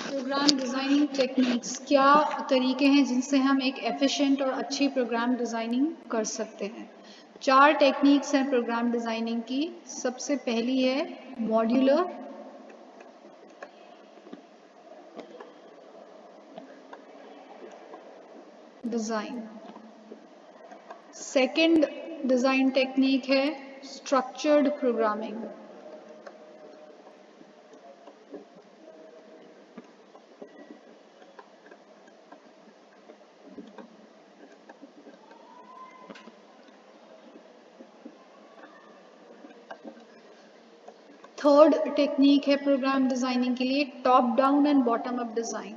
Programme designing techniques, क्या तरीके हैं जिनसे हम एक एफिशिएंट और अच्छी प्रोग्राम डिज़ाइनिंग कर सकते हैं। 4 टेक्निक्स हैं प्रोग्राम डिज़ाइनिंग की। सबसे पहली है modular design. Second design technique है स्ट्रक्चर्ड प्रोग्रामिंग। थर्ड टेक्निक है प्रोग्राम डिज़ाइनिंग के लिए top down and bottom up design.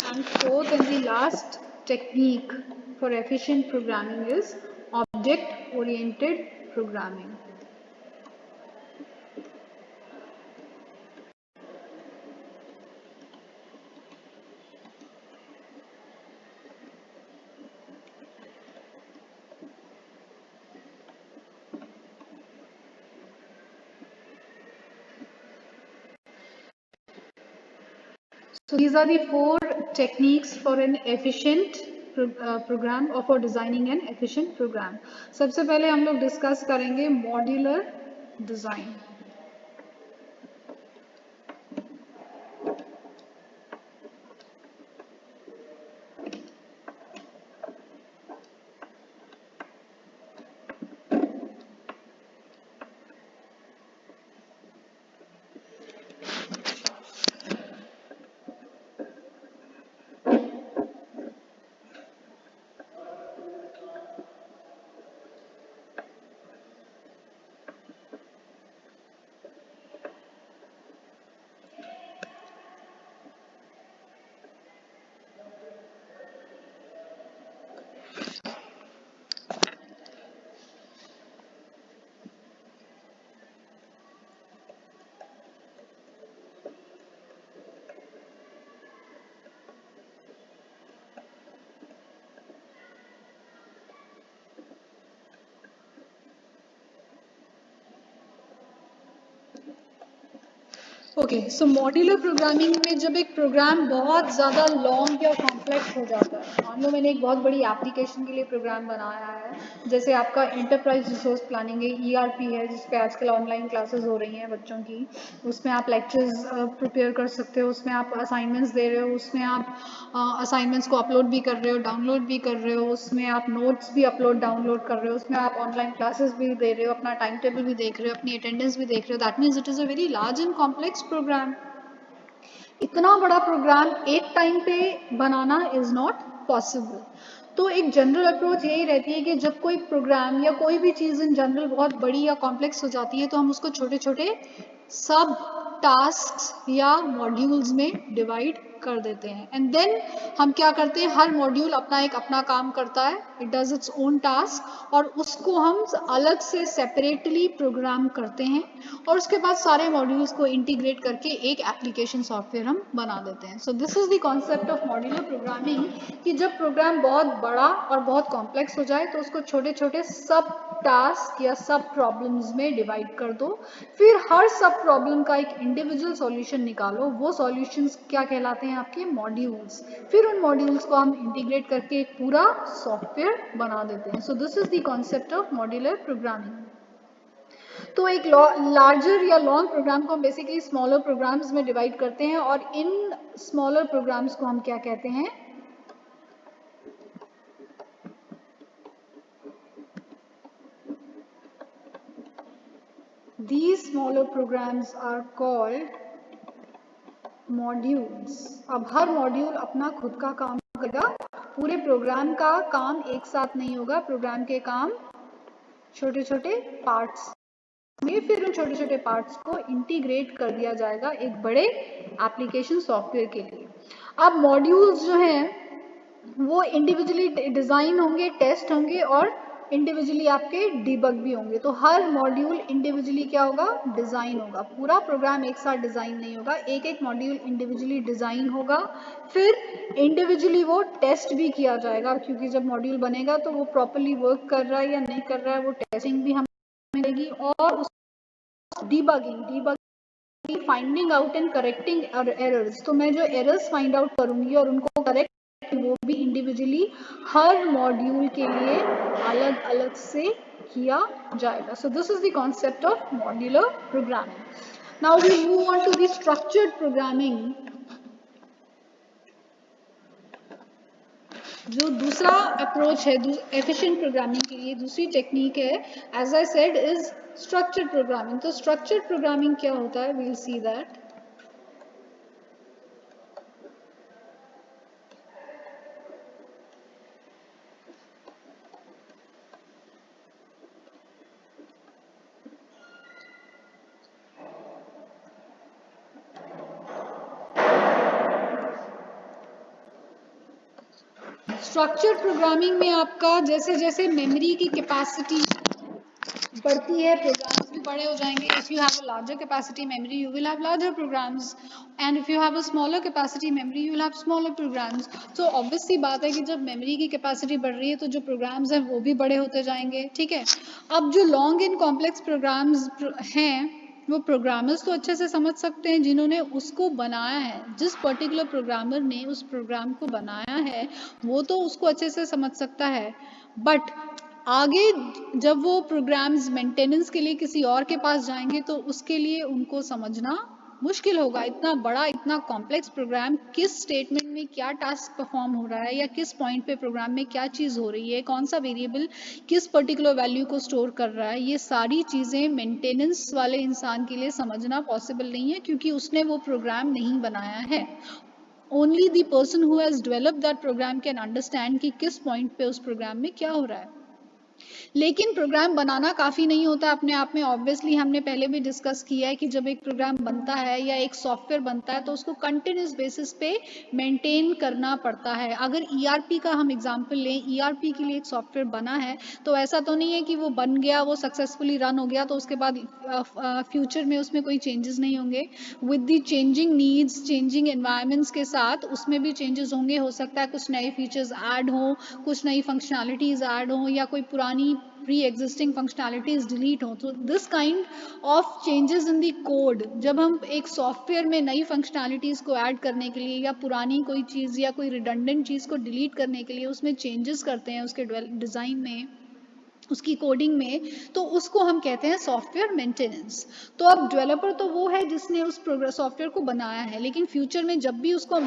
And fourth and the last technique for efficient programming is object-oriented programming. So these are the 4 techniques for an efficient program or for designing an efficient program. सबसे पहले हम लोग discuss करेंगे modular design. Okay, सो modular programming में जब एक programme बहुत ज़्यादा लॉन्ग या कॉम्प्लेक्स हो जाता है, मान लो मैंने एक बहुत बड़ी एप्लीकेशन के लिए प्रोग्राम बनाया है, जैसे आपका एंटरप्राइज रिसोर्स प्लानिंग है, ERP है, जिस पे आजकल ऑनलाइन क्लासेस हो रही हैं बच्चों की, उसमें आप लेक्चर्स प्रिपेयर कर सकते हो, उसमें आप असाइनमेंट्स दे रहे हो, उसमें आप असाइनमेंट्स को अपलोड भी कर रहे हो, डाउनलोड भी कर रहे हो, उसमें आप नोट्स भी अपलोड डाउनलोड कर रहे हो, उसमें आप ऑनलाइन क्लासेस भी दे रहे हो, अपना टाइम टेबल भी देख रहे हो, अपनी अटेंडेंस भी देख रहे हो। That means it is a very large and complex program. इतना बड़ा प्रोग्राम एक टाइम पे बनाना इज़ नॉट पॉसिबल। तो एक जनरल अप्रोच यही रहती है कि जब कोई प्रोग्राम या कोई भी चीज़ इन जनरल बहुत बड़ी या कॉम्प्लेक्स हो जाती है तो हम उसको छोटे छोटे सब टास्क्स या मॉड्यूल्स में डिवाइड कर देते हैं, एंड देन हम क्या करते हैं, हर मॉड्यूल अपना काम करता है, it does its own task, और उसको हम अलग से सेपरेटली प्रोग्राम करते हैं और उसके बाद सारे मॉड्यूल्स को इंटीग्रेट करके एक एप्लीकेशन सॉफ्टवेयर हम बना देते हैं। So this is the concept of modular programming, कि जब प्रोग्राम बहुत बड़ा और बहुत कॉम्प्लेक्स हो जाए तो उसको छोटे छोटे सब टास्क या सब प्रॉब्लम्स में डिवाइड कर दो, फिर हर सब प्रॉब्लम का एक इंडिविजुअल सॉल्यूशन निकालो, वो सॉल्यूशंस क्या कहलाते हैं, आपके मॉड्यूल्स, फिर उन मॉड्यूल्स को हम इंटीग्रेट करके एक पूरा सॉफ्टवेयर बना देते हैं। So this is the concept of modular programming. तो एक लार्जर या लॉन्ग प्रोग्राम को हम बेसिकली स्मॉलर प्रोग्राम्स में डिवाइड करते हैं, और इन स्मॉलर प्रोग्राम्स को हम क्या कहते हैं, these smaller programs are called modules। अब हर मॉड्यूल अपना खुद का काम करेगा, पूरे प्रोग्राम का काम एक साथ नहीं होगा, प्रोग्राम के काम छोटे छोटे पार्ट्स में, फिर उन छोटे छोटे पार्ट्स को इंटीग्रेट कर दिया जाएगा एक बड़े एप्लीकेशन सॉफ्टवेयर के लिए। अब मॉड्यूल्स जो हैं वो इंडिविजुअली डिज़ाइन होंगे, टेस्ट होंगे और इंडिविजुअली आपके डिबग भी होंगे। तो हर मॉड्यूल इंडिविजुअली क्या होगा, डिज़ाइन होगा। पूरा प्रोग्राम एक साथ डिज़ाइन नहीं होगा, एक एक मॉड्यूल इंडिविजुअली डिज़ाइन होगा, फिर इंडिविजुअली वो टेस्ट भी किया जाएगा, क्योंकि जब मॉड्यूल बनेगा तो वो प्रॉपरली वर्क कर रहा है या नहीं कर रहा है, वो टेस्टिंग भी हमें मिलेगी। और उस debugging finding out and correcting errors, तो मैं जो एरर्स फाइंड आउट करूंगी और उनको करेक्ट, वो भी इंडिविजुअली हर मॉड्यूल के लिए अलग अलग से किया जाएगा। So this is the concept of modular programming. Now we move on to the structured programming. जो दूसरा अप्रोच है एफिशिएंट प्रोग्रामिंग के लिए, दूसरी टेक्निक है, as I said, is structured programming. तो स्ट्रक्चर्ड प्रोग्रामिंग क्या होता है, we will see that. Structured programming में आपका जैसे जैसे मेमोरी की कैपेसिटी बढ़ती है, प्रोग्राम्स भी बड़े हो जाएंगे। If you have a larger capacity memory, you will have larger programs, and if you have a smaller capacity memory, you will have smaller programs. तो ऑब्वियस सी बात है कि जब मेमोरी की कैपेसिटी बढ़ रही है तो जो प्रोग्राम्स हैं वो भी बड़े होते जाएंगे, ठीक है। अब जो लॉन्ग एंड कॉम्प्लेक्स प्रोग्राम्स हैं, वो प्रोग्रामर्स तो अच्छे से समझ सकते हैं जिन्होंने उसको बनाया है। जिस पर्टिकुलर प्रोग्रामर ने उस प्रोग्राम को बनाया है वो तो उसको अच्छे से समझ सकता है, बट आगे जब वो प्रोग्राम्स मेंटेनेंस के लिए किसी और के पास जाएंगे तो उसके लिए उनको समझना मुश्किल होगा। इतना बड़ा, इतना कॉम्प्लेक्स प्रोग्राम, किस स्टेटमेंट में क्या टास्क परफॉर्म हो रहा है, या किस पॉइंट पे प्रोग्राम में क्या चीज़ हो रही है, कौन सा वेरिएबल किस पर्टिकुलर वैल्यू को स्टोर कर रहा है, ये सारी चीज़ें मेंटेनेंस वाले इंसान के लिए समझना पॉसिबल नहीं है, क्योंकि उसने वो प्रोग्राम नहीं बनाया है। Only the person who has developed that program can understand कि किस पॉइंट पे उस प्रोग्राम में क्या हो रहा है। लेकिन प्रोग्राम बनाना काफ़ी नहीं होता अपने आप में। ऑब्वियसली हमने पहले भी डिस्कस किया है कि जब एक प्रोग्राम बनता है या एक सॉफ्टवेयर बनता है तो उसको कंटिन्यूस बेसिस पे मेंटेन करना पड़ता है। अगर ईआरपी का हम एग्जांपल लें, ईआरपी के लिए एक सॉफ्टवेयर बना है तो ऐसा तो नहीं है कि वो बन गया, वो सक्सेसफुली रन हो गया तो उसके बाद फ्यूचर में उसमें कोई चेंजेस नहीं होंगे। With the changing needs, changing environments के साथ उसमें भी चेंजेस होंगे। हो सकता है कुछ नए फीचर्स ऐड हों, कुछ नई फंक्शनैलिटीज़ ऐड हों, या कोई पुरानी प्री एग्जिस्टिंग फंक्शनैलिटीज डिलीट हों। तो this kind of changes in the code, जब हम एक सॉफ्टवेयर में नई फंक्शनैलिटीज़ को ऐड करने के लिए या पुरानी कोई चीज़ या कोई रिडंडेंट चीज़ को डिलीट करने के लिए उसमें चेंजेस करते हैं, उसके डिज़ाइन में, उसकी कोडिंग में, तो उसको हम कहते हैं सॉफ्टवेयर मेंटेनेंस। तो अब डेवलपर तो वो है जिसने उस सॉफ्टवेयर को बनाया है, लेकिन फ्यूचर में जब भी उसको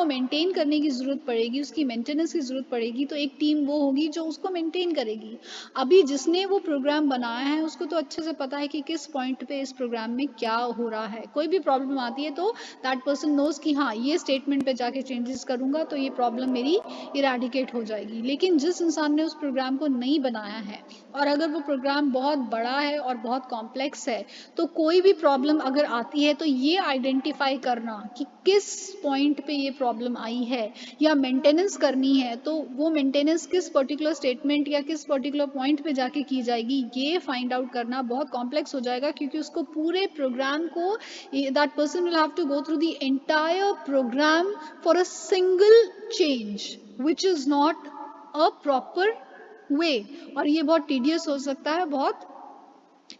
मेंटेन करने की ज़रूरत पड़ेगी, उसकी मेंटेनेंस की ज़रूरत पड़ेगी, तो एक टीम वो होगी जो उसको मेंटेन करेगी। अभी जिसने वो प्रोग्राम बनाया है उसको तो अच्छे से पता है कि किस पॉइंट पे इस प्रोग्राम में क्या हो रहा है। कोई भी प्रॉब्लम आती है तो दैट पर्सन नोज कि हाँ, ये स्टेटमेंट पे जाके चेंजेस करूँगा तो ये प्रॉब्लम मेरी इराडिकेट हो जाएगी। लेकिन जिस इंसान ने उस प्रोग्राम को नहीं बनाया है, और अगर वो प्रोग्राम बहुत बड़ा है और बहुत कॉम्प्लेक्स है, तो कोई भी प्रॉब्लम अगर आती है तो ये आइडेंटिफाई करना कि किस पॉइंट पे ये प्रॉब्लम आई है, या मेंटेनेंस करनी है तो वो मेंटेनेंस किस पर्टिकुलर स्टेटमेंट या किस पर्टिकुलर पॉइंट पे जाके की जाएगी, ये फाइंड आउट करना बहुत कॉम्प्लेक्स हो जाएगा, क्योंकि उसको पूरे प्रोग्राम को, that person will have to go through the entire program for a single change which is not a proper way, और ये बहुत टीडियस हो सकता है, बहुत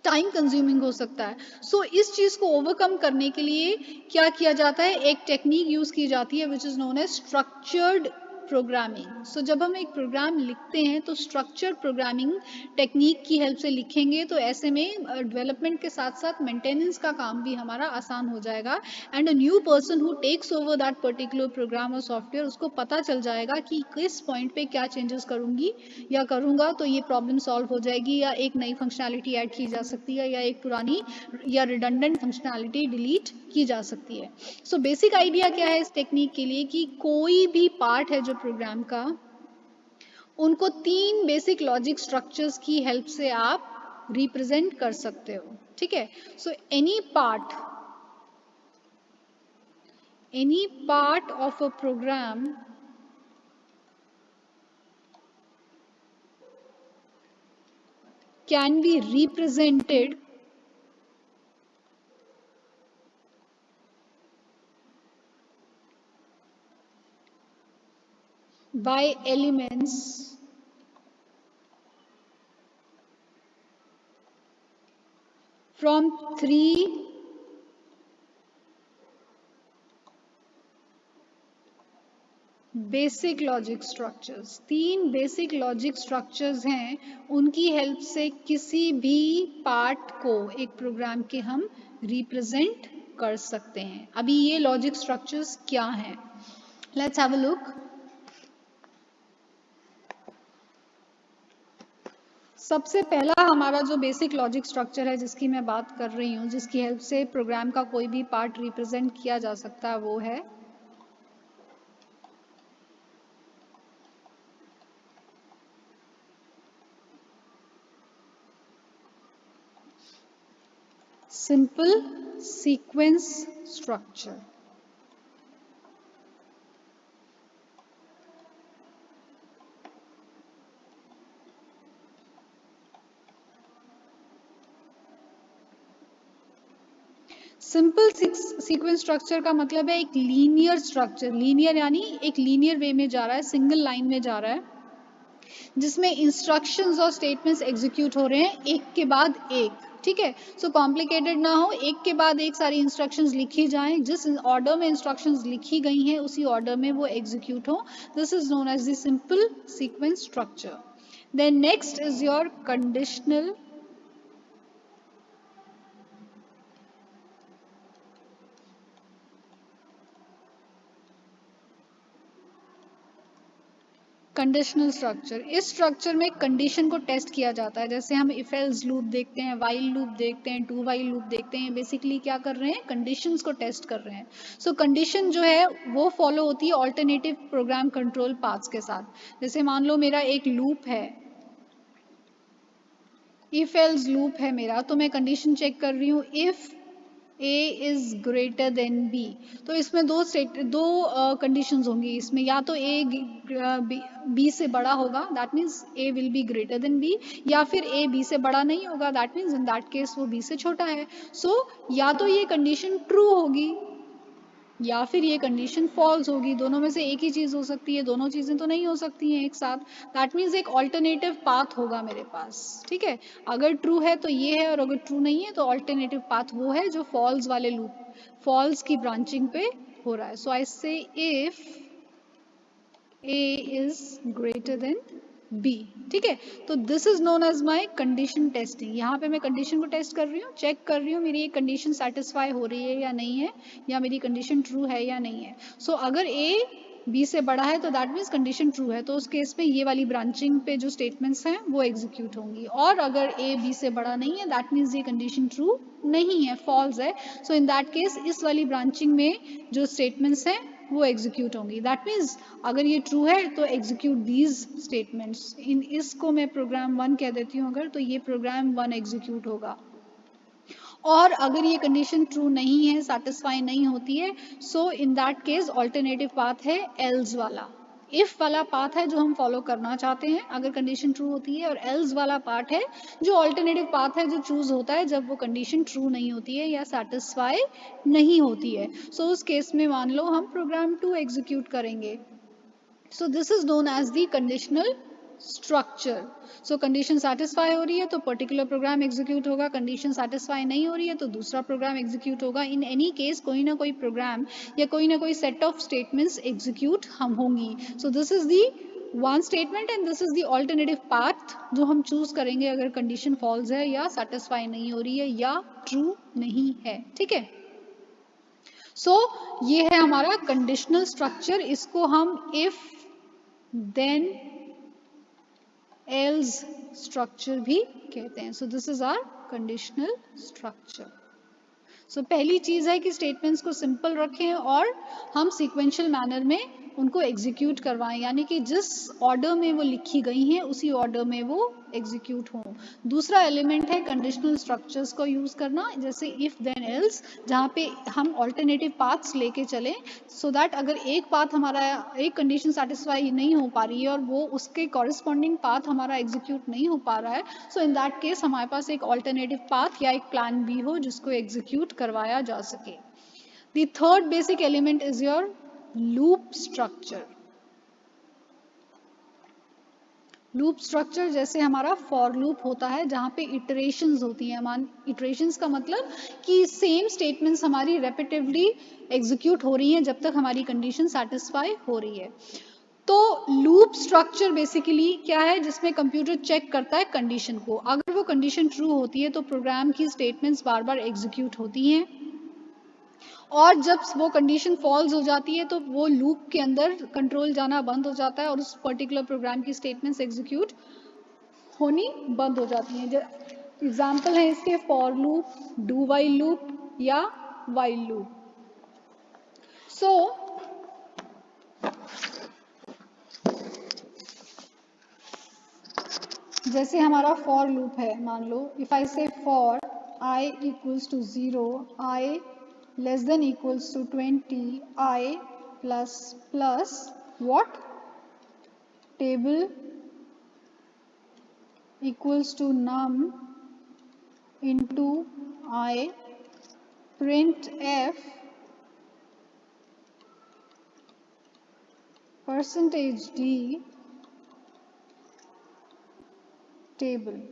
टाइम कंज्यूमिंग हो सकता है। सो इस चीज़ को ओवरकम करने के लिए क्या किया जाता है, एक टेक्निक यूज़ की जाती है which is known as structured programming. So जब हम एक प्रोग्राम लिखते हैं तो स्ट्रक्चर्ड प्रोग्रामिंग टेक्निक की हेल्प से लिखेंगे, तो ऐसे में डेवलपमेंट के साथ साथ मेंटेनेंस का काम भी हमारा आसान हो जाएगा, and a new person who takes over that particular program और सॉफ्टवेयर, उसको पता चल जाएगा कि किस पॉइंट पे क्या चेंजेस करूँगी या करूँगा तो ये प्रॉब्लम सॉल्व हो जाएगी, या एक नई फंक्शनैलिटी ऐड की जा सकती है, या एक पुरानी या रिडंडेंट फंक्शनैलिटी डिलीट की जा सकती है। सो बेसिक आइडिया क्या है इस टेक्निक के लिए, कि कोई भी पार्ट है जो प्रोग्राम का, उनको 3 बेसिक लॉजिक स्ट्रक्चर्स की हेल्प से आप रिप्रेजेंट कर सकते हो, ठीक है। सो any part of a program can be represented by elements from three basic logic structures. तीन बेसिक लॉजिक स्ट्रक्चर्स हैं, उनकी हेल्प से किसी भी पार्ट को एक प्रोग्राम के हम रिप्रेजेंट कर सकते हैं। अभी ये लॉजिक स्ट्रक्चर्स क्या हैं, लेट्स हैव अ लुक। सबसे पहला हमारा जो बेसिक लॉजिक स्ट्रक्चर है जिसकी मैं बात कर रही हूँ, जिसकी हेल्प से प्रोग्राम का कोई भी पार्ट रिप्रेजेंट किया जा सकता है, वो है simple sequence structure. Simple sequence structure का मतलब है एक लीनियर स्ट्रक्चर। लीनियर यानी एक लीनियर वे में जा रहा है, सिंगल लाइन में जा रहा है, जिसमें इंस्ट्रक्शंस और स्टेटमेंट्स एग्जीक्यूट हो रहे हैं एक के बाद एक। ठीक है, सो कॉम्प्लिकेटेड ना हो, एक के बाद एक सारी इंस्ट्रक्शंस लिखी जाएं, जिस ऑर्डर में इंस्ट्रक्शंस लिखी गई हैं उसी ऑर्डर में वो एग्जीक्यूट हो। This is known as the simple sequence structure. Then next is your conditional conditional structure. इस स्ट्रक्चर में कंडीशन को टेस्ट किया जाता है, जैसे हम इफ एल्स लूप देखते हैं, वाइल लूप देखते हैं, टू वाइल लूप देखते हैं। बेसिकली क्या कर रहे हैं, कंडीशंस को टेस्ट कर रहे हैं। सो कंडीशन जो है वो फॉलो होती है ऑल्टरनेटिव प्रोग्राम कंट्रोल पाथ्स के साथ। जैसे मान लो मेरा एक लूप है, इफ एल्स लूप है मेरा, तो मैं कंडीशन चेक कर रही हूँ if a is greater than b। तो इसमें दो कंडीशंस होंगी इसमें, या तो a b से बड़ा होगा, that means a will be greater than b, या फिर a b से बड़ा नहीं होगा, that means in that case वो b से छोटा है। सो या तो ये कंडीशन ट्रू होगी या फिर ये कंडीशन फॉल्स होगी, दोनों में से एक ही चीज हो सकती है, दोनों चीजें तो नहीं हो सकती हैं एक साथ। दैट मीन्स एक ऑल्टरनेटिव पाथ होगा मेरे पास। ठीक है, अगर ट्रू है तो ये है, और अगर ट्रू नहीं है तो ऑल्टरनेटिव पाथ वो है जो फॉल्स वाले लूप, फॉल्स की ब्रांचिंग पे हो रहा है। So I say if a is greater than b। ठीक है, तो this is known as my condition testing. यहाँ पे मैं कंडीशन को टेस्ट कर रही हूँ, चेक कर रही हूँ मेरी ये कंडीशन सेटिस्फाई हो रही है या नहीं है, या मेरी कंडीशन ट्रू है या नहीं है। सो अगर a b से बड़ा है तो दैट मीन्स कंडीशन ट्रू है, तो उस केस में ये वाली ब्रांचिंग पे जो स्टेटमेंट्स हैं वो एग्जीक्यूट होंगी। और अगर a b से बड़ा नहीं है, दैट मीन्स ये कंडीशन ट्रू नहीं है, फॉल्स है। सो इन दैट केस इस वाली ब्रांचिंग में जो स्टेटमेंट्स हैं वो एग्जीक्यूट होंगी। दैट मीन्स अगर ये ट्रू है तो एग्जीक्यूट दीज स्टेटमेंट्स। इन इसको मैं प्रोग्राम 1 कह देती हूँ अगर, तो ये प्रोग्राम 1 एग्जीक्यूट होगा। और अगर ये कंडीशन ट्रू नहीं है, सेटिस्फाई नहीं होती है, so in that case alternative path है एल्स वाला। इफ वाला पाथ है जो हम फॉलो करना चाहते हैं अगर कंडीशन ट्रू होती है, और एल्स वाला पार्ट है जो ऑल्टरनेटिव पाथ है जो चूज होता है जब वो कंडीशन ट्रू नहीं होती है या सेटिस्फाई नहीं होती है। सो उस केस में मान लो हम प्रोग्राम 2 एग्जीक्यूट करेंगे। So this is known as the conditional structure. So condition satisfy हो रही है तो particular program execute होगा, condition satisfy नहीं हो रही है तो दूसरा program execute होगा। In any case कोई ना कोई program या कोई ना कोई set of statements execute हम होंगी। So this is the one statement and this is the alternative path जो हम choose करेंगे अगर condition false है या satisfy नहीं हो रही है या true नहीं है। ठीक है, सो ये है हमारा कंडीशनल स्ट्रक्चर। इसको हम इफ देन एल्स स्ट्रक्चर भी कहते हैं। So this is our conditional structure. So पहली चीज है कि स्टेटमेंट्स को सिंपल रखें और हम सीक्वेंशियल मैनर में उनको एग्जीक्यूट करवाएं, यानी कि जिस ऑर्डर में वो लिखी गई हैं उसी ऑर्डर में वो एग्जीक्यूट हों। दूसरा एलिमेंट है कंडीशनल स्ट्रक्चर्स को यूज़ करना, जैसे इफ़ देन एल्स, जहाँ पे हम ऑल्टरनेटिव पाथ्स लेके चलें सो दैट अगर एक पाथ हमारा, एक कंडीशन सेटिस्फाई नहीं हो पा रही है और वो उसके कॉरस्पॉन्डिंग पाथ हमारा एग्जीक्यूट नहीं हो पा रहा है, सो इन दैट केस हमारे पास एक ऑल्टरनेटिव पाथ या एक प्लान बी हो जिसको एग्जीक्यूट करवाया जा सके। The third basic element is your loop structure. Loop structure जैसे हमारा फॉर लूप होता है जहाँ पे इटरेशंस होती हैं। इटरेशंस का मतलब कि सेम स्टेटमेंट्स हमारी रेपिटिवली एग्जीक्यूट हो रही हैं जब तक हमारी कंडीशन सेटिस्फाई हो रही है। तो लूप स्ट्रक्चर बेसिकली क्या है, जिसमें कंप्यूटर चेक करता है कंडीशन को। अगर वो कंडीशन ट्रू होती है तो प्रोग्राम की स्टेटमेंट्स बार बार एग्जीक्यूट होती हैं, और जब वो कंडीशन फॉल्स हो जाती है तो वो लूप के अंदर कंट्रोल जाना बंद हो जाता है और उस पर्टिकुलर प्रोग्राम की स्टेटमेंट्स एग्जीक्यूट होनी बंद हो जाती हैं। एग्जाम्पल है इसके for loop, do while loop या वाइल लूप। सो जैसे हमारा फॉर लूप है, मान लो if I say for I equals to 0, I less than equals to 20, I plus plus what, table equals to num into I, print f percentage d table।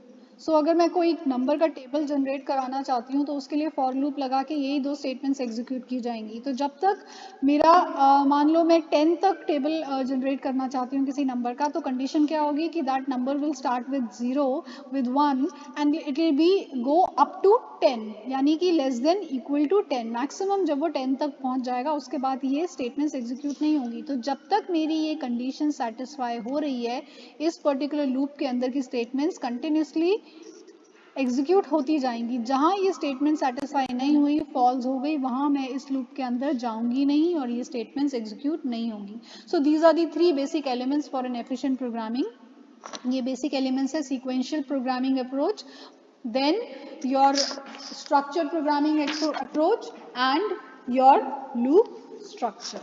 सो अगर मैं कोई number का table generate कराना चाहती हूँ तो उसके लिए फॉर लूप लगा के यही दो स्टेटमेंट्स एग्जीक्यूट की जाएंगी। तो जब तक मेरा मान लो मैं 10 तक टेबल जनरेट करना चाहती हूँ किसी नंबर का, तो कंडीशन क्या होगी कि that number will start with 0 with 1 and it will be go up to 10, यानी कि less than equal to 10। Maximum जब वो 10 तक पहुँच जाएगा उसके बाद ये स्टेटमेंट्स एग्जीक्यूट नहीं होंगी। तो जब तक मेरी ये कंडीशन सेटिस्फाई हो रही है इस पर्टिकुलर लूप के अंदर की स्टेटमेंट्स कंटिन्यूसली एग्जीक्यूट होती जाएंगी। जहाँ ये स्टेटमेंट सेटिस्फाई नहीं हुई, फॉल्स हो गई, वहाँ मैं इस लूप के अंदर जाऊंगी नहीं और ये स्टेटमेंट्स एग्जीक्यूट नहीं होंगी। So these are the 3 basic elements for an efficient programming. ये बेसिक एलिमेंट्स है sequential programming approach, then your structured programming approach and your loop structure.